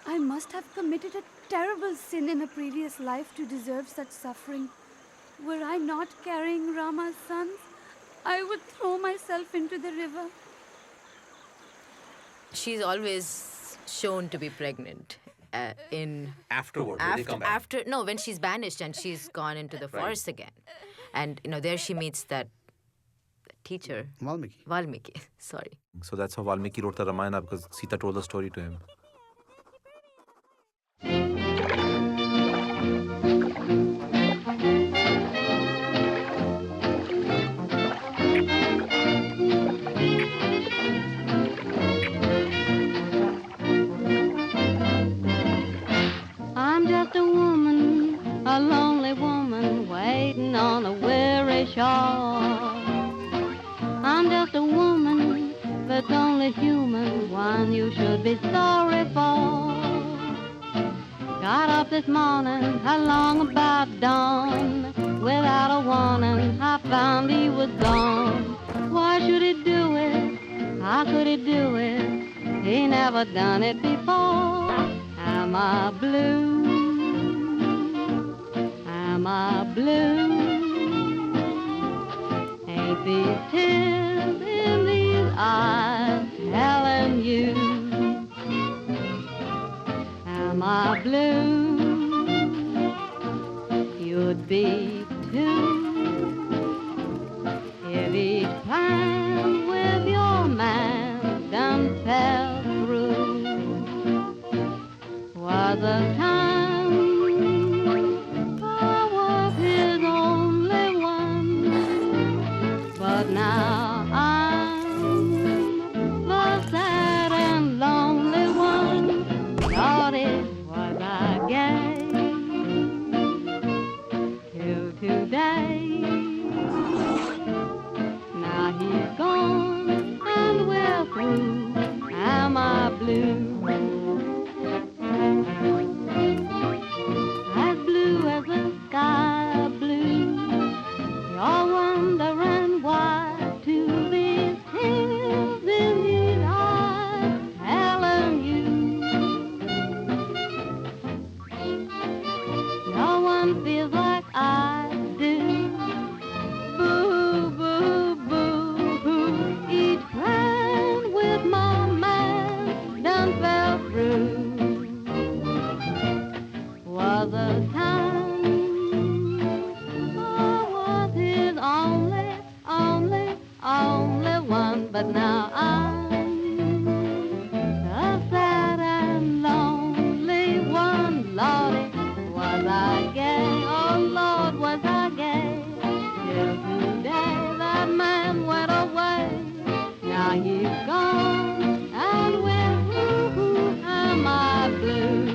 I must have committed a terrible sin in a previous life to deserve such suffering. Were I not carrying Rama's sons, I would throw myself into the river. She's always shown to be pregnant in Afterward, when they come back. when she's banished and she's gone into the forest again, and there she meets that teacher Valmiki. Sorry. So that's how Valmiki wrote the Ramayana, because Sita told the story to him. I'm just a woman, a lonely woman, waiting on a weary shore. I'm just a woman that's only human, one you should be sorry for. Got up this morning, along about dawn, without a warning, I found he was gone. Why should he do it? How could he do it? He never done it before. Am I blue? Am I blue? Ain't these tears in these eyes telling you? Am I blue? You'd be too if each plan with your man done fell through. Was a time I was his only one, but now I'm the sad and lonely one. Thought it was I gay till today. Now he's gone and we're through. Am I blue? As blue as the sky blue. You're wondering why to these tears in his eyes telling you. No one feels like I do. Boo, boo, boo, boo. Each plan with my man done fell through. Was a time I was his only one, but now I'm a sad and lonely one. Lordy, was I gay? Oh Lord, was I gay? Till today that man went away. Now he's gone and we're through. Am I blue?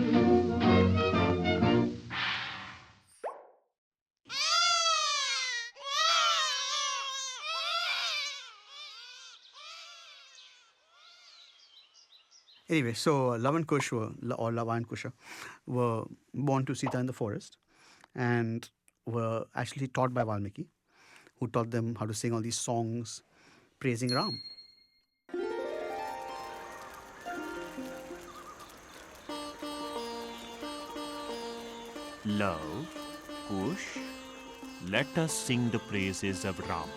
Anyway, so Lava and Kusha were born to Sita in the forest. And were actually taught by Valmiki, who taught them how to sing all these songs praising Ram. Love, Kush, let us sing the praises of Rama.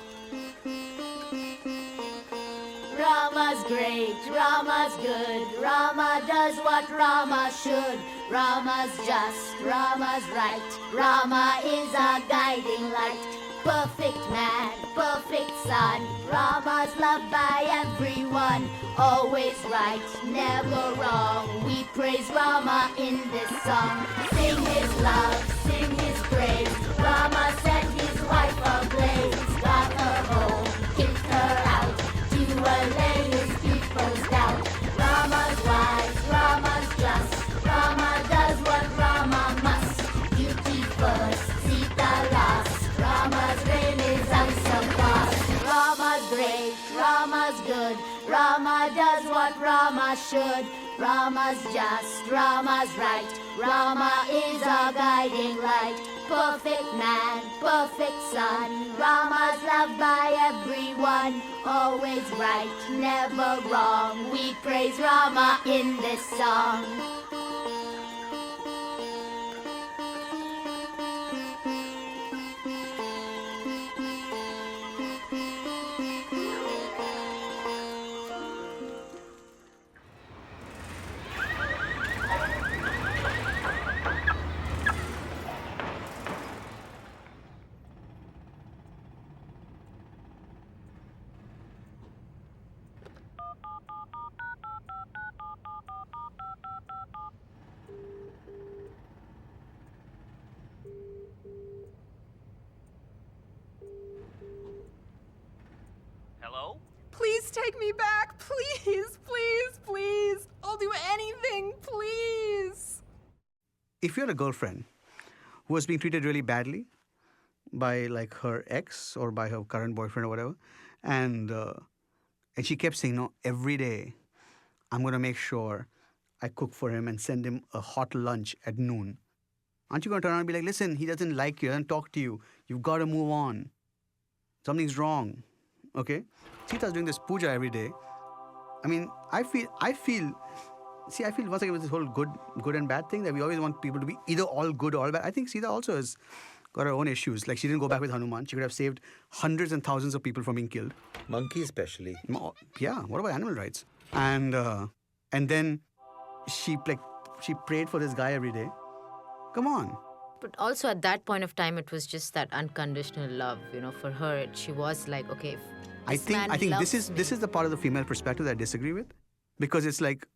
Rama's great, Rama's good, Rama does what Rama should. Rama's just, Rama's right, Rama is our guiding light. Perfect man, perfect son, Rama's loved by everyone. Always right, never wrong, we praise Rama in this song. Sing his love, sing his praise, Rama set his wife ablaze. Got her home, kicked her out, to allay his people's doubt. Rama's wise, Rama's just, Rama does what Rama must. Duty first, Sita last, Rama's reign is unsurpassed. Rama's great, Rama's good, Rama does what Rama should. Rama's just, Rama's right, Rama is our guiding light. Perfect man, perfect son, Rama's loved by everyone. Always right, never wrong, we praise Rama in this song. Hello? Please take me back. Please, please, please. I'll do anything, please. If you're a girlfriend who was being treated really badly by like her ex or by her current boyfriend or whatever, and she kept saying, no, every day I'm going to make sure I cook for him and send him a hot lunch at noon. Aren't you going to turn around and be like, listen, he doesn't like you, he doesn't talk to you. You've got to move on. Something's wrong. Okay? Sita's doing this puja every day. I mean, I feel once again with this whole good and bad thing that we always want people to be either all good or all bad. I think Sita also has got her own issues. Like she didn't go back with Hanuman. She could have saved hundreds and thousands of people from being killed. Monkeys especially. Yeah, what about animal rights? And then she prayed for this guy every day. Come on. But also at that point of time, it was just that unconditional love. You know, for her, she was like, okay. I think this is the part of the female perspective that I disagree with, because it's like,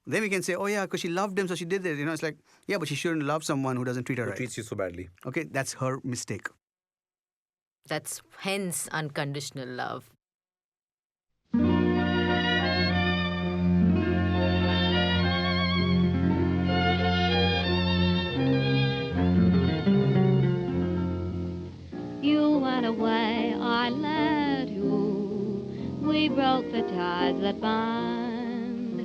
then we can say, oh yeah, because she loved him, so she did it. You know, it's like, yeah, but she shouldn't love someone who doesn't treat her right. Who treats you so badly. Okay, that's her mistake. That's hence unconditional love. You went away, I let you. We broke the ties that bind.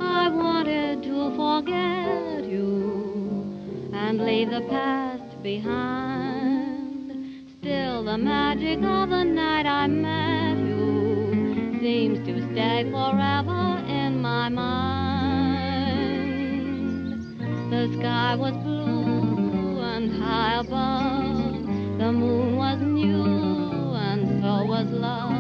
I wanted to forget you and leave the past behind. Still the magic of the night I met you seems to stay forever in my mind. The sky was blue and high above. The moon was new and so was love.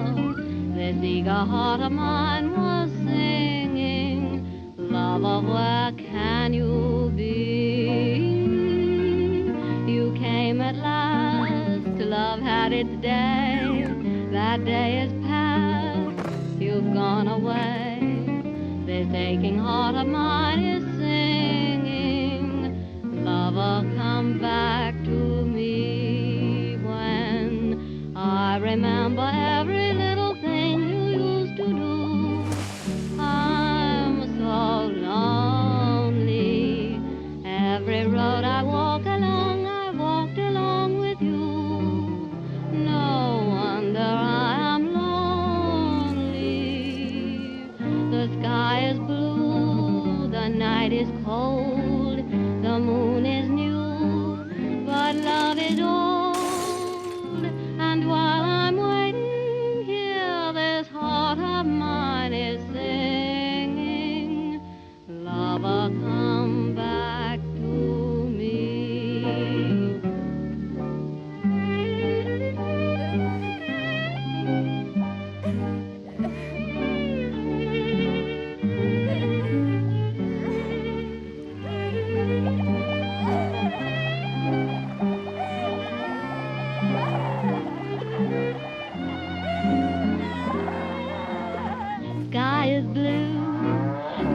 This eager heart of mine was singing, lover, where can you be? You came at last, love had its day. That day is past, you've gone away. This aching heart of mine is singing, lover, come back to me. I remember every little thing you used to do. I'm so lonely. Every road I walked along with you. No wonder I am lonely. The sky is blue, the night is cold, the moon is new, but love is all is blue,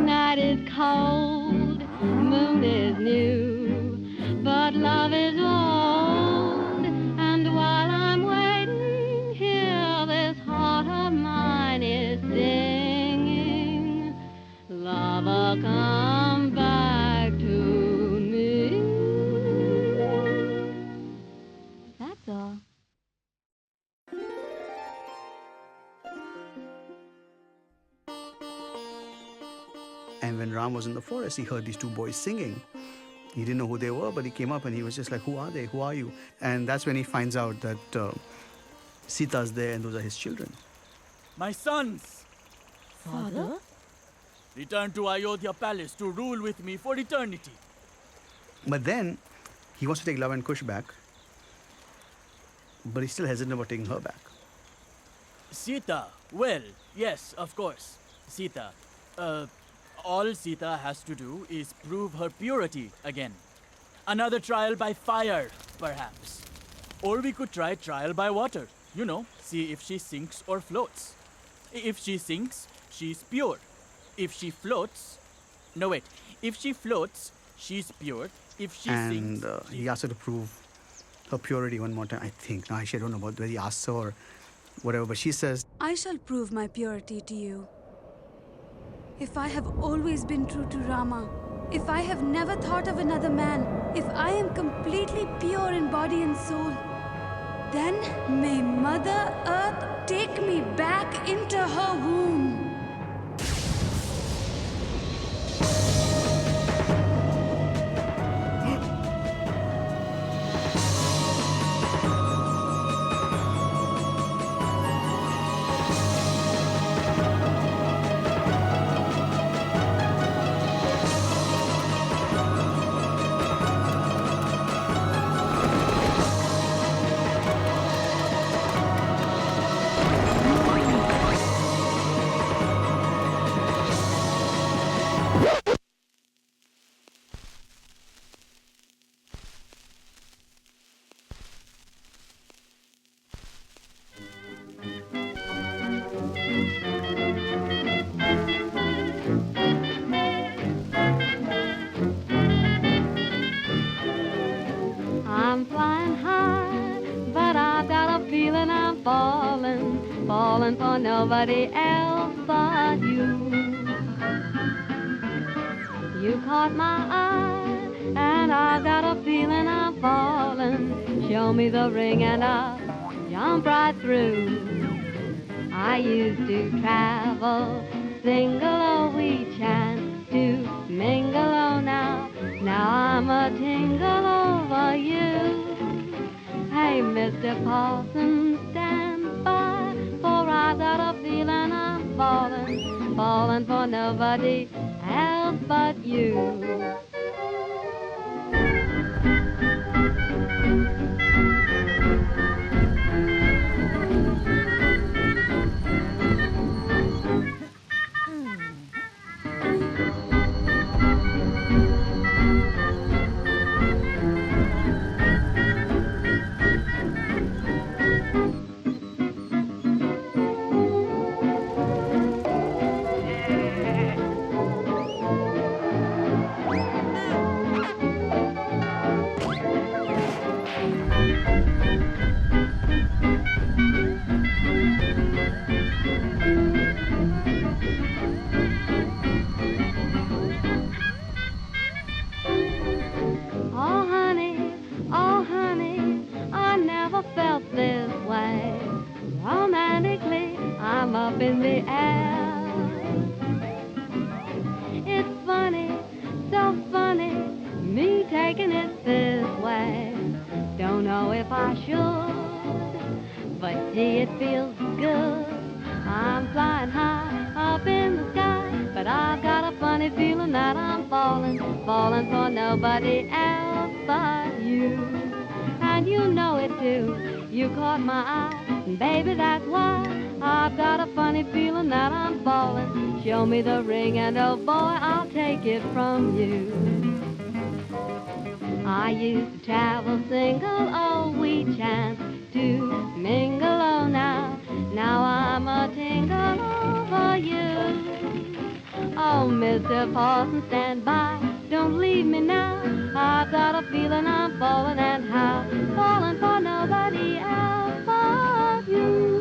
night is cold, moon is new, but love is old. And while I'm waiting here, this heart of mine is singing, lover, come back to me. That's all. And when Ram was in the forest, he heard these two boys singing. He didn't know who they were, but he came up and he was just like, who are they? Who are you? And that's when he finds out that Sita's there and those are his children. My sons, Father? return to Ayodhya Palace to rule with me for eternity. But then he wants to take Love and Kush back, but he's still hesitant about taking her back. Sita, well, yes, of course. Sita, all Sita has to do is prove her purity again. Another trial by fire, perhaps. Or we could try trial by water. You know, see if she sinks or floats. If she sinks, she's pure. If she floats... No, wait. If she floats, she's pure. If she sinks... And he asked her to prove her purity one more time, I think. Now, actually, I don't know about whether he asks her or whatever, but she says, I shall prove my purity to you. If I have always been true to Rama, if I have never thought of another man, if I am completely pure in body and soul, then may Mother Earth take me back into her womb. I'm flying high, but I've got a feeling I'm falling, falling for nobody else but you. You caught my eye, and I've got a feeling I'm falling. Show me the ring and I'll jump right through. I used to travel single, oh, we chance to mingle, oh, now I'm a tingle over you. Hey, Mr. Paulson, stand by, for I've got a feeling I'm falling, falling for nobody else but you. Oh honey, I never felt this way. Romantically, I'm up in the air. It's funny, so funny, me taking it this way. Don't know if I should, but gee, it feels good. I'm flying high up in the sky, but I've got a funny feeling that I'm falling, falling for nobody else but you. And you know it too, you caught my eye, and baby, that's why I've got a funny feeling that I'm falling. Show me the ring and oh boy, I'll take it from you. I used to travel single, oh, we chanced to mingle, oh, now I'm a tingle over you. Don't miss the Parsons, stand by. Don't leave me now. I've got a feeling I'm falling, and how? Falling for nobody else but you.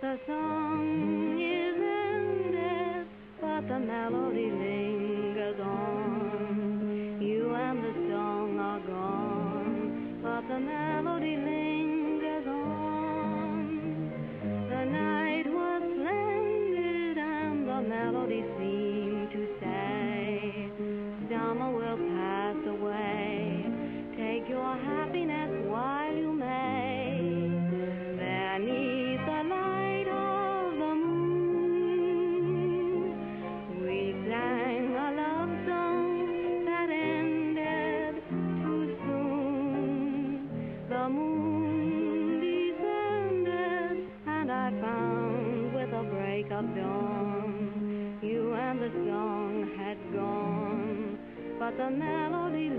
That's all. The melody